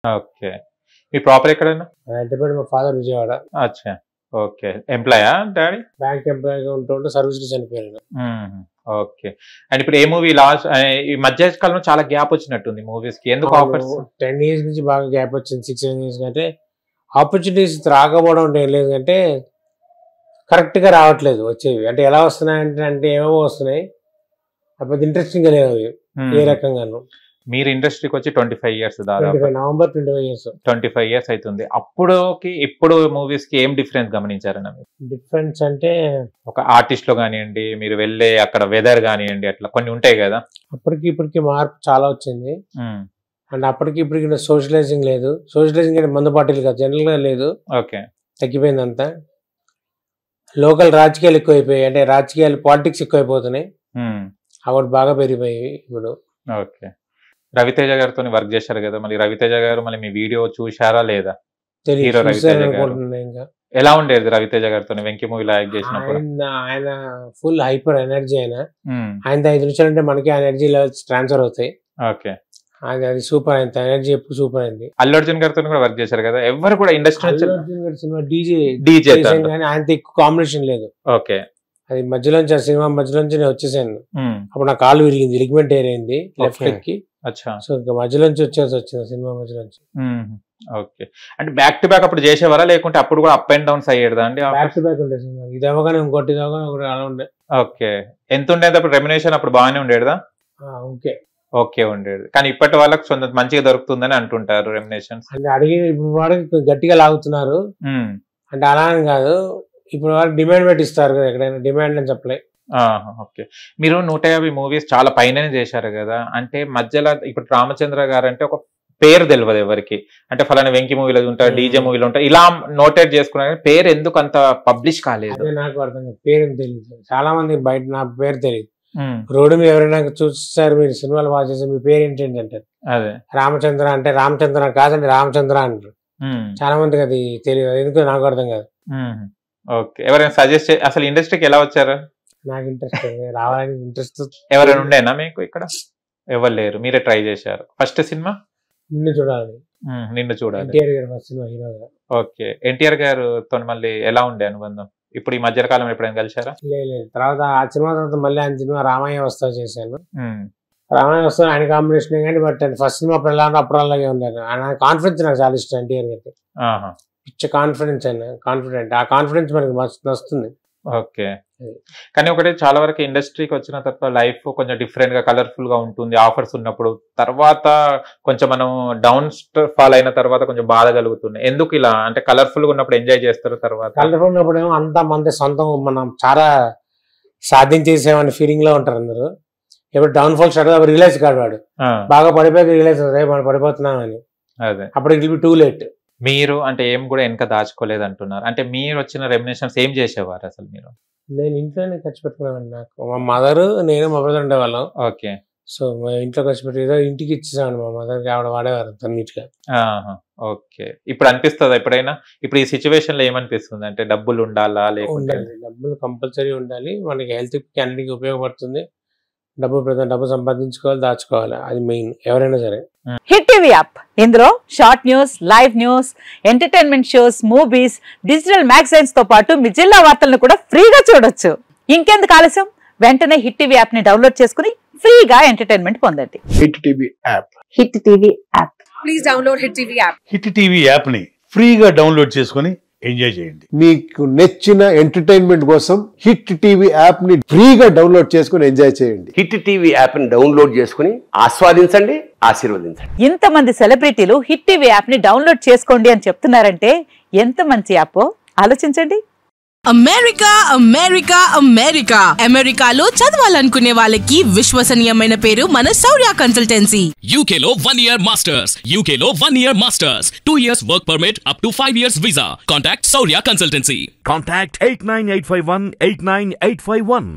Okay. మీ proper ఎక్కడైనా? హైదరాబాద్. మా father Vijayawada. అచ్చా. ఓకే. ఎంప్లాయా డాడీ? బ్యాంక్ ఎంప్లాయీగా ఉంటుంటే సర్వీస్ చనిపోయారు. ఓకే. అండ్ ఇప్పుడు ఏ మూవీ లాస్ట్ ఈ మధ్య కాలంలో చాలా గ్యాప్ వచ్చినట్టుంది మూవీస్ కి, ఎందుకు ఆఫర్స్? 10 years నుంచి బాగా గ్యాప్ వచ్చింది. 6-7 years కంటే ఆపర్చునిటీస్ రాకపోవడం అంటే ఏం లేదు, అంటే కరెక్ట్గా రావట్లేదు వచ్చేవి. అంటే ఎలా వస్తున్నాయంటే అంటే ఏమో వస్తున్నాయి, అప్పుడు ఇంట్రెస్టింగ్ గా లేవు ఏ రకంగాను. మీరు ఇండస్ట్రీకి వచ్చి 25 years దాదాపు. November 25 years. 25 years అవుతుంది. అప్పుడుకి ఇప్పుడు మూవీస్ కి ఏం డిఫరెన్స్ గమనించారన్న మీరు? డిఫరెన్స్ అంటే ఒక ఆర్టిస్ట్ లో కానివ్వండి, మీరు వెళ్ళే అక్కడ వెదర్ కానివ్వండి, అట్లా కొన్ని ఉంటాయి కదా. అప్పటికి ఇప్పటికి మార్పు చాలా వచ్చింది. అండ్ అప్పటికి ఇప్పటికి సోషలైజింగ్ లేదు. సోషలైజింగ్ అంటే మందు పార్టీలు కాదు, జనరల్ గా లేదు. ఓకే. తగ్గిపోయింది అంతా. లోకల్ రాజకీయాలు ఎక్కువైపోయాయి, అంటే రాజకీయాలు పాలిటిక్స్ ఎక్కువైపోతున్నాయి. అవి బాగా పెరిగిపోయాయి ఇప్పుడు. ఓకే. రవితేజ గారితో వర్క్ చేశారు కదా, మళ్ళీ రవితేజ గారు మళ్ళీ మీ వీడియో చూశారా లేదా? హీరో రవితేజ గారు ఎలా ఉండేది రవితేజ గారితో వెంకీ మూవీలో యాక్ట్ చేసినప్పుడు? ఆయన ఫుల్ హైపర్ ఎనర్జీ. ఆయన 5 నిమిషాలు అంటే మనకి ఎనర్జీ లెవెల్స్ ట్రాన్స్ఫర్ అవుతాయి. ఓకే. అది సూపర్ అయింది, ఎనర్జీ ఎప్పుడు సూపర్ అయింది. అల్లు అర్జున్ గారితో కూడా వర్క్ చేశారు కదా, ఎవరు కూడా ఇండస్ట్రీ సినిమా డీజే కానీ ఆయనతో ఎక్కువ కాంబినేషన్ లేదు. ఓకే. అది మధ్యలోంచి, ఆ సినిమా మధ్యలోంచి నేను వచ్చేసాను. అప్పుడు నా కాలు విరిగింది, లిగ్మెంట్ ఎయిర్ అయింది లెఫ్ట్ లెగ్ కి. సో ఇంకా మధ్యలోంచి వచ్చేసి వచ్చింది సినిమా మధ్యలోంచి. ఓకే. అంటే బ్యాక్ టు బ్యాక్ అప్పుడు చేసేవారా, లేకుంటే అప్పుడు కూడా అప్ అండ్ డౌన్స్ అయ్యేదా అండి? బ్యాక్ టు బ్యాక్ ఉండే సినిమా, ఇది అవగానే ఇంకోటి ఒకటి అలా ఉండే. ఓకే. ఎంత ఉండేది అప్పుడు రెమ్యునేషన్? అప్పుడు బాగానే ఉండేదా? ఓకే. ఓకే ఉండేది. కానీ ఇప్పటి వాళ్ళకి కొంత మంచిగా దొరుకుతుందని అంటుంటారు రెమ్యునేషన్. అంటే అడిగి ఇప్పుడు వాడికి గట్టిగా లాగుతున్నారు, అంటే అలా అని కాదు. ఇప్పుడు వాళ్ళకి డిమాండ్ పెట్టి ఇస్తారు కదా, ఎక్కడైనా డిమాండ్ అని చెప్పలే. ఓకే. మీరు 150 మూవీస్ చాలా పైన చేశారు కదా, అంటే మధ్యలో ఇప్పుడు రామచంద్ర గారు అంటే ఒక పేరు తెలియదు ఎవరికి, అంటే ఫలానా వెంకీ మూవీలో ఉంటారు, డీజే మూవీలో ఉంటారు, ఇలా నోటేట్ చేసుకున్నారు. పేరు ఎందుకు అంత పబ్లిష్ కాలేదు? నాకు అర్థం కాదు, పేరు తెలియదు. చాలా మంది బయట నా పేరు తెలియదు. రోడ్డు మీద ఎవరైనా చూస్తారు, మీరు సినిమాలు బాగా చేసి మీ పేరు ఏంటి అంటారు. అదే రామచంద్ర అంటే రామచంద్ర కాదండి, రామచంద్ర అంటారు. చాలా మందికి అది తెలియదు, ఎందుకు నాకు అర్థం కాదు. ఓకే. ఎవరైనా సజెస్ట్ అసలు ఇండస్ట్రీకి ఎలా వచ్చారు? నాకు ఇంట్రెస్ట్ రావాలని ఇంట్రెస్ట్. ఎవరైనా ఉండేనా మీకు ఇక్కడ? ఎవరు లేరు, మీరే ట్రై చేశారు. ఫస్ట్ సినిమా నిన్ను చూడాలి. నిన్ను చూడాలి. ఎన్టీఆర్ గారు ఫస్ట్ సినిమా హీరోగా. ఓకే. ఎన్టీఆర్ గారితో మళ్ళీ ఎలా ఉండే అనుబంధం? ఇప్పుడు ఈ మధ్య కాలం ఎప్పుడైనా కలిసారా? లేదు. తర్వాత ఆ సినిమా తర్వాత మళ్ళీ ఆయన సినిమా రామయ్య వస్తా చేశాను. రామయ్య వస్తా ఆయన కాంబినేషన్ కానీ, బట్ ఫస్ట్ సినిమా అప్పుడు ఎలా అప్పుడు అలాగే ఉండాలి. ఆయన కాన్ఫిడెన్స్ నాకు చాలా ఇష్టం. ఎన్టీఆర్ గారికి పిచ్చ కాన్ఫిడెన్స్, ఆయన కాన్ఫిడెంట్. ఆ కాన్ఫిడెన్స్ మనకి వస్తుంది. ఓకే. కానీ ఒకటి, చాలా వరకు ఇండస్ట్రీకి వచ్చిన తర్వాత లైఫ్ కొంచెం డిఫరెంట్ గా కలర్ఫుల్ గా ఉంటుంది ఆఫర్స్ ఉన్నప్పుడు. తర్వాత కొంచెం మనం డౌన్ ఫాల్ అయిన తర్వాత కొంచెం బాధ కలుగుతుంది. ఎందుకు ఇలా? అంటే కలర్ఫుల్ గా ఉన్నప్పుడు ఎంజాయ్ చేస్తారు, తర్వాత కలర్ఫుల్ ఉన్నప్పుడు ఏమో అంతా మంది సొంతం, మనం చాలా సాధించేసామని ఫీలింగ్ లో ఉంటారు అందరూ. ఎప్పుడు డౌన్ ఫాల్ స్టార్ట్ అప్పుడు రియలైజ్ కాదు వాడు, బాగా పడిపోయి రియలైజ్ అవుతుంది మనం పడిపోతున్నామని. అదే అప్పుడు it will be too late. మీరు అంటే ఏం కూడా వెనక దాచుకోలేదు అంటున్నారు. అంటే మీరు వచ్చిన రెమ్యునేషన్స్ ఏం చేసేవారు అసలు మీరు? నేను ఇంట్లోనే ఖర్చు పెట్టుకున్నాను. నాకు మా మదర్, నేను, మా బ్రదర్ ఉండేవాళ్ళం. ఓకే. సో మా ఇంట్లో ఖర్చు పెట్టి ఏదో ఇంటికి ఇచ్చేసాను మా మదర్కి, ఆవిడ వాడేవారు అన్నిటిగా. ఓకే. ఇప్పుడు అనిపిస్తుందా ఎప్పుడైనా? ఇప్పుడు ఈ సిచ్యువేషన్ లో ఏమనిపిస్తుంది? అంటే డబ్బులు ఉండాలా లేకుంటే? డబ్బులు కంపల్సరీ ఉండాలి, మనకి హెల్త్ కి అన్నిటికీ ఉపయోగపడుతుంది. డబ్బు సంపాదించుకోవాలి, దాచుకోవాలి, అది మెయిన్ ఎవరైనా సరే. హిట్ టీవీ యాప్, ఇందులో short news, live news, entertainment shows, movies, digital magazines తో పాటు మీ జిల్లా వార్తలను కూడా ఫ్రీగా చూడొచ్చు. ఇంకెందుకు ఆలస్యం, వెంటనే హిట్ టీవీ యాప్ ని డౌన్లోడ్ చేసుకుని ఫ్రీగా ఎంటర్టైన్మెంట్ పొందండి. Hit TV app. Hit TV app. Please download hit TV app. Hit TV app ని ఫ్రీగా డౌన్లోడ్ చేసుకుని ఎంజాయ్ చేయండి. మీకు నచ్చిన ఎంటర్టైన్మెంట్ కోసం హిట్ టీవీ యాప్ ని ఫ్రీగా డౌన్లోడ్ చేసుకుని ఎంజాయ్ చేయండి. హిట్ టీవీ యాప్ ని డౌన్లోడ్ చేసుకుని ఆస్వాదించండి, ఆశీర్వదించండి. ఇంతమంది సెలబ్రిటీలు హిట్ టీవీ యాప్ ని డౌన్లోడ్ చేసుకోండి అని చెప్తున్నారంటే ఎంత మంచి యాప్ ఆలోచించండి. అమెరికా అమెరికా అమెరికా అమెరికాలో చదవాలనుకునే వాళ్ళకి విశ్వసనీయమైన పేరు మన శౌర్య కన్సల్టెన్సీ. UK లో 1 year masters, UK లో 1 year masters, 2 years work permit up to 5 years visa. Contact Shaurya Consultancy. Contact 89851 89851.